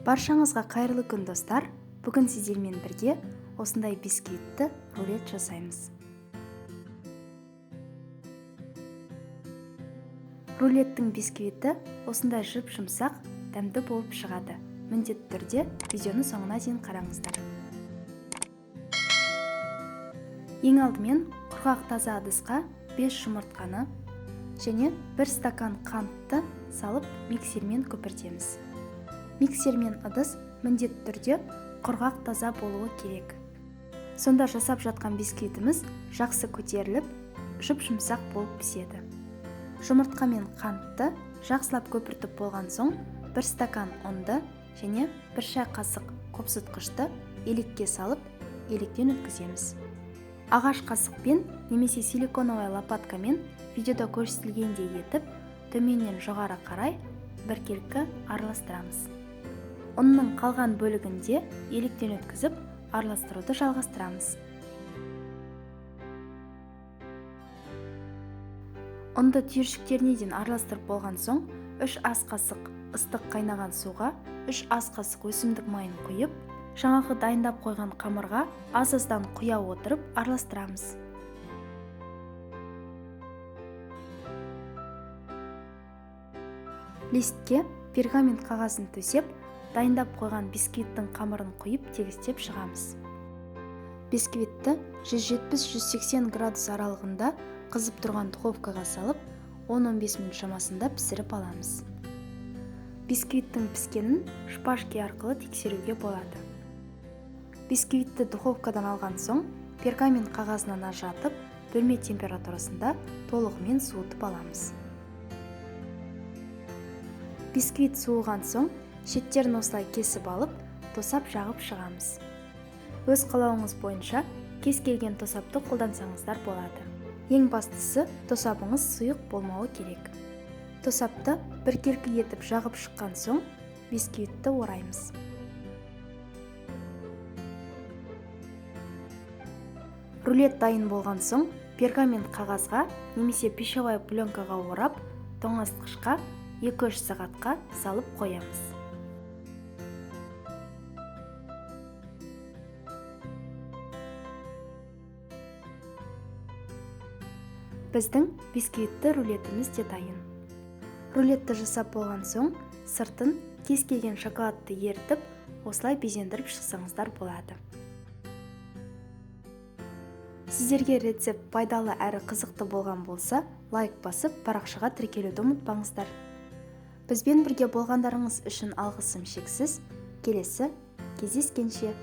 Баршаңызға қайырлы күн достар. Бүгін сіздермен бірге осындай бисквитті рулет жасаймыз. Рулеттің бисквиті осындай жып-жұмсақ, дәмді болып шығады. Міндетті түрде видеоны соңына дейін қараңыздар. Ең алдымен құрғақ таза ыдысқа 5 жұмыртқаны және 1 стакан қантты салып миксермен көпіртеміз. Миксер мен ыдыс міндетті түрде құрғақ таза болуы керек. Сонда жасап жатқан бисквитіміз жақсы көтеріліп, жып-жұмсақ болып піседі. Жұмыртқа мен қантты жақсылап көпіртіп болған соң 1 стакан ұнды және 1 шай қасық қопсытқышты елекке салып, електен өткіземіз. Ағаш қасықпен немесе силиконовая лопаткамен видеода көрсетілгендей етіп, төменнен жоғары қарай біркелкі араластырамыз. Ұнның қалған бөлігінде електен өткізіп, араластыруды жалғастырамыз. Ұнды түйіршіктеріне дейін араластырып болған соң, 3 ас қасық ыстық қайнаған суға 3 ас қасық өсімдік майын құйып, жаңағы дайындап қойған қамырға аз-аздан құя отырып араластырамыз. Листке пергамент қағазын төсеп, дайындап қойған бисквиттің қамырын құйып тегістеп шығамыз. Бисквитті 170-180 градус аралығында қызып тұрған духовкаға салып, 10-15 минут шамасында пісіріп аламыз. Бисквиттің піскенін шпажки арқылы тексеруге болады. Бисквитті духовкадан алған соң, пергамент қағазынан ажыратып, бөлме температурасында толығымен суытып аламыз. Бисквит суыған соң, шеттерін осылай кесіп алып, тосап жағып шығамыз. Өз қалауыңыз бойынша кез келген тосапты қолдансаңыздар болады. Ең бастысы, тосабыңыз сұйық болмауы керек. Тосапты біркелкі етіп жағып шыққан соң, бисквитті ораймыз. Рулет дайын болған соң, пергамент қағазға немесе пищевой пленкаға орап, тоңазытқышқа 2-3 сағатқа салып қоямыз. Біздің бисквитті рулетіміз де дайын. Рулетті жасап болған соң, сыртын кез келген шоколадты ерітіп, осылай безендіріп шықсаңыздар болады. Сіздерге рецепт пайдалы әрі қызықты болған болса, лайк басып, парақшаға тіркелуді ұмытпаңыздар. Бізбен бірге болғандарыңыз үшін алғысым шексіз. Келесі кездескенше.